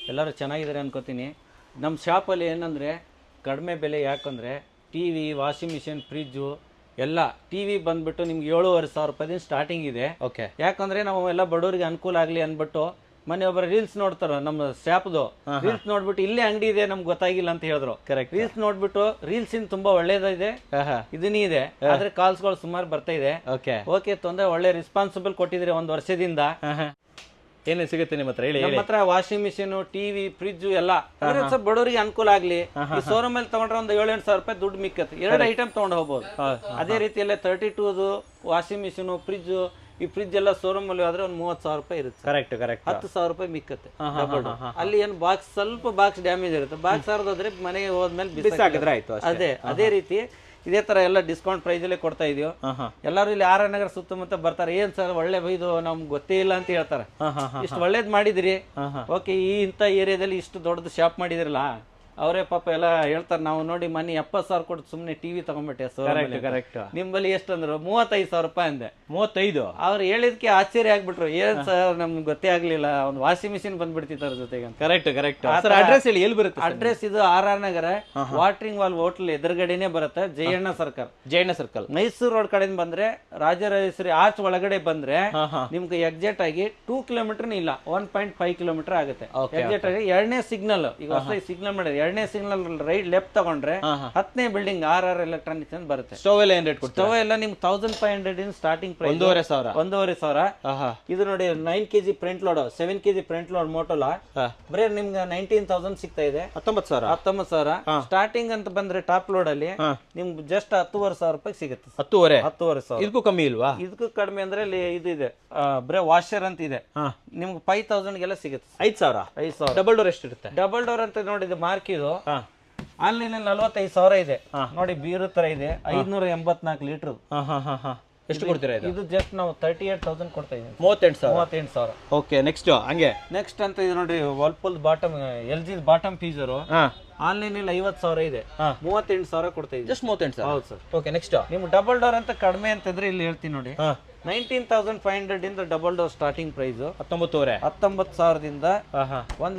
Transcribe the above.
ಎಲ್ಲರೂ ಚೆನ್ನಾಗಿದ್ದಾರೆ ಅನ್ಕೋತೀನಿ. ನಮ್ಮ ಶಾಪಲ್ಲಿ ಏನಂದರೆ ಕಡಿಮೆ ಬೆಲೆ, ಯಾಕಂದರೆ T V, washing machine, fridge ಎಲ್ಲ. ಟಿ ವಿ ಬಂದುಬಿಟ್ಟು ನಿಮ್ಗೆ 7,500 ರೂಪಾಯಿಂದ ಸ್ಟಾರ್ಟಿಂಗ್ ಇದೆ. ಓಕೆ. ಯಾಕಂದರೆ ನಾವು ಎಲ್ಲ ಬಡವರಿಗೆ ಅನುಕೂಲ ಆಗಲಿ ಅಂದ್ಬಿಟ್ಟು ಮೊನ್ನೆ ಒಬ್ಬರು ರೀಲ್ಸ್ ನೋಡ್ತಾರ ನಮ್ಮ ಶಾಪ್ದು. ರೀಲ್ಸ್ ನೋಡ್ಬಿಟ್ಟು ಇಲ್ಲೇ ಅಂಗಡಿ ಇದೆ ನಮ್ಗೆ ಗೊತ್ತಾಗಿಲ್ಲ ಅಂತ ಹೇಳಿದ್ರು. ಕರೆಕ್ಟ್. ರೀಲ್ಸ್ ನೋಡ್ಬಿಟ್ಟು ರೀಲ್ಸ್ ಇನ್ ತುಂಬಾ ಒಳ್ಳೇದಿದೆ, ಇದನ್ನೇ ಇದೆ, ಆದ್ರೆ ಕಾಲ್ಸ್ಗಳು ಸುಮಾರು ಬರ್ತಾ ಇದೆ. ಓಕೆ ಓಕೆ, ತೊಂದರೆ ಒಳ್ಳೆ ರೆಸ್ಪಾನ್ಸಿಬಲ್ ಕೊಟ್ಟಿದ್ರೆ 1 ವರ್ಷದಿಂದ. ಏನೇನು ಸಿಗುತ್ತೆ ನಿಮ್ಮ ಹತ್ರ ಹೇಳಿ? ನಮ್ಮ ಹತ್ರ ವಾಷಿಂಗ್ ಮಿಷಿನ್, ಟಿವಿ, ಫ್ರಿಜ್ ಎಲ್ಲ ಬಡವರಿಗೆ ಅನುಕೂಲ ಆಗ್ಲಿ. ಈ ಶೋರೂಮ್ ಅಲ್ಲಿ ತಗೊಂಡ್ರೆ ಒಂದು 7-8 ಸಾವಿರ ರೂಪಾಯಿ ದುಡ್ಡು ಮಿಕ್ಕತ್ತೆ. 2 ಐಟಮ್ ತಗೊಂಡು ಹೋಗ್ಬೋದು. ಅದೇ ರೀತಿಯಲ್ಲೇ 32 ವಾಷಿಂಗ್ ಮಿಷಿನ್, ಫ್ರಿಜ್. ಈ ಫ್ರಿಜ್ ಎಲ್ಲ ಶೋರೂಮ್ ಅಲ್ಲಿ ಹೋದ್ರೆ ಒಂದು 30,000 ರೂಪಾಯಿ ಇರುತ್ತೆ. Correct correct. 10,000 ರೂಪಾಯಿ ಮಿಕ್ಕತ್ತೆ. ಅಲ್ಲಿ ಏನು ಸ್ವಲ್ಪ ಬಾಕ್ಸ್ ಡ್ಯಾಮೇಜ್ ಇರುತ್ತೆ. ಬಾಕ್ಸ್ ಹರಿದೋದ್ರೆ ಮನೆಗೆ ಹೋದ್ಮೇಲೆ ಬಿಸಾಕಿದ್ರೆ ಆಯ್ತು. ಅದೇ ರೀತಿ ಇದೇ ತರ ಎಲ್ಲ ಡಿಸ್ಕೌಂಟ್ ಪ್ರೈಸ್ ಅಲ್ಲೇ ಕೊಡ್ತಾ ಇದೀವಿ. ಎಲ್ಲರೂ ಇಲ್ಲಿ ಆರ್ ನಗರ ಸುತ್ತಮುತ್ತ ಬರ್ತಾರೆ. ಏನ್ ಸರ್ ಒಳ್ಳೆ ಇದು ನಮ್ಗೆ ಗೊತ್ತೇ ಇಲ್ಲ ಅಂತ ಹೇಳ್ತಾರೆ. ಇಷ್ಟು ಒಳ್ಳೇದ್ ಮಾಡಿದಿರಿ, ಓಕೆ, ಈ ಇಂಥ ಏರಿಯಾದಲ್ಲಿ ಇಷ್ಟು ದೊಡ್ಡದು ಶಾಪ್ ಮಾಡಿದಿರಲ್ಲ, ಅವರೇ ಪಾಪ ಎಲ್ಲ ಹೇಳ್ತಾರೆ. ನಾವು ನೋಡಿ ಮನೆ 70,000 ಕೊಟ್ಟು ಸುಮ್ನೆ ಟಿವಿ ತಗೊಂಡ್ಬಿಟ್ಟೆ. ಕರೆಕ್ಟ್. ನಿಮ್ಮಲ್ಲಿ ಎಷ್ಟಂದ್ರು 35,000 ರೂಪಾಯಿ ಅಂದೆ. 35. ಅವ್ರು ಹೇಳಿದ್ಕೆ ಆಶ್ಚರ್ಯ ಆಗ್ಬಿಟ್ರು. ಏನ್ ಸರ್ ನಮ್ಗೆ ಗೊತ್ತೇ ಆಗ್ಲಿಲ್ಲ, ಒಂದು ವಾಷಿಂಗ್ ಮಿಷಿನ್ ಬಂದ್ಬಿಡ್ತಿತ್ತು ಅವ್ರ ಜೊತೆಗೆ. Correct correct. ಅಡ್ರೆಸ್ ಹೇಳಿ, ಎಲ್ಲಿ ಬರುತ್ತೆ ಅಡ್ರೆಸ್? ಇದು ಆರ್ ನಗರ ವಾಟರಿಂಗ್ ವಾಲ್ ಹೋಟೆಲ್ ಎದುರುಗಡೆನೆ ಬರುತ್ತೆ. ಜಯಣ್ಣ ಸರ್ಕಲ್ ಮೈಸೂರು ರೋಡ್ ಕಡೆಯಿಂದ ಬಂದ್ರೆ ರಾಜರಾಜೇಶ್ವರಿ ಆರ್ಚ್ ಒಳಗಡೆ ಬಂದ್ರೆ ನಿಮ್ಗೆ ಎಕ್ಸಾಕ್ಟ್ ಆಗಿ 2 ಕಿಲೋಮೀಟರ್ ಇಲ್ಲ, 1.5 ಕಿಲೋಮೀಟರ್ ಆಗುತ್ತೆ. ಎಕ್ಸಾಕ್ಟ್ ಆಗಿ 2ನೇ ಸಿಗ್ನಲ್, ಈಗ ಹೊಸ ಸಿಗ್ನಲ್ ಮಾಡಿದ್ರೆ 2ನೇ ಸಿಗ್ನಲ್ ರೈಟ್ ಲೆಫ್ಟ್ ತಗೊಂಡ್ರೆ 10ನೇ ಬಿಲ್ಡಿಂಗ್ ಆರ್ ಎಲೆಕ್ಟ್ರಾನಿಕ್ಸ್ ಅಂತ ಬರುತ್ತೆ. ಸ್ಟವ್ ಎಲ್ಲ ಏನ್ ರೇಟ್ ಕೊಡ್ತಾರೆ? ಸ್ಟವ್ ಎಲ್ಲ ನಿಮ್ಗೆ 1500 ಸ್ಟಾರ್ಟಿಂಗ್ ಪ್ರೈಸ್. 1,500. ಇದು ನೋಡಿ 9 kg front load, 7 kg front load ಮೋಟೋಲಾ ಬರೀ ನಿಮ್ಗೆ 19,000 ಸಿಗ್ತಾ ಇದೆ. 19,000 ಸ್ಟಾರ್ಟಿಂಗ್ ಅಂತ ಬಂದ್ರೆ ಟಾಪ್ ಲೋಡ್ ಅಲ್ಲಿ ನಿಮ್ಗೆ ಜಸ್ಟ್ 10,500 ರೂಪಾಯಿ ಸಿಗುತ್ತೆ. 10,500. ಇದಕ್ಕೂ ಕಮ್ಮಿ ಇಲ್ವಾ? ಇದಕ್ಕೂ ಕಡಿಮೆ ಅಂದ್ರೆ ಇದು ಇದೆ, ಬರೀ ವಾಷರ್ ಅಂತ ಇದೆ, ನಿಮ್ಗೆ 5,000 ಗೆಲ್ಲ ಸಿಗುತ್ತೆ. 5,000. ಡಬಲ್ ಡೋರ್ ಎಷ್ಟು ಇರುತ್ತೆ? ಡಬಲ್ ಡೋರ್ ಅಂತ ನೋಡಿದ ಮಾರ್ಕ್ ಇದು ಆನ್ಲೈನ್ ಅಲ್ಲಿ 45,000 ಇದೆ. ನೋಡಿ ಬೀರು ತರ ಇದೆ, 584 ಲೀಟರ್. ಎಷ್ಟು ಕೊಡ್ತೀರಾ ಇದು? ಇದು ಜಸ್ಟ್ ನಾವು 38,000 ಕೊಡ್ತಾ ಇದ್ದೀವಿ. 38,000. ಓಕೆ, ನೆಕ್ಸ್ಟ್ ಹಂಗೆ ನೆಕ್ಸ್ಟ್ ಅಂತ ಇದು ನೋಡಿ ವರ್ಲ್ಪೂಲ್ ಬಾಟಮ್, LG ಬಾಟಮ್ ಫೀಸರ್ ಆನ್ಲೈನ್ ಅಲ್ಲಿ 50,000 ಇದೆ. 38,000 ಕೊಡ್ತಾ ಇದ್ದೀವಿ. ಜಸ್ಟ್ 38,000. ಹೌದು ಸರ್. ಓಕೆ, ನೆಕ್ಸ್ಟ್ ನಿಮ್ ಡಬಲ್ ಡೋರ್ ಅಂತ ಕಡಿಮೆ ಅಂತಂದ್ರೆ ಇಲ್ಲಿ ಹೇಳ್ತೀನಿ ನೋಡಿ, 19,500 ಇಂದ ಡಬಲ್ ಡೋರ್ ಸ್ಟಾರ್ಟಿಂಗ್ ಪ್ರೈಸ್ 19,000 19,000 ದಿಂದ 1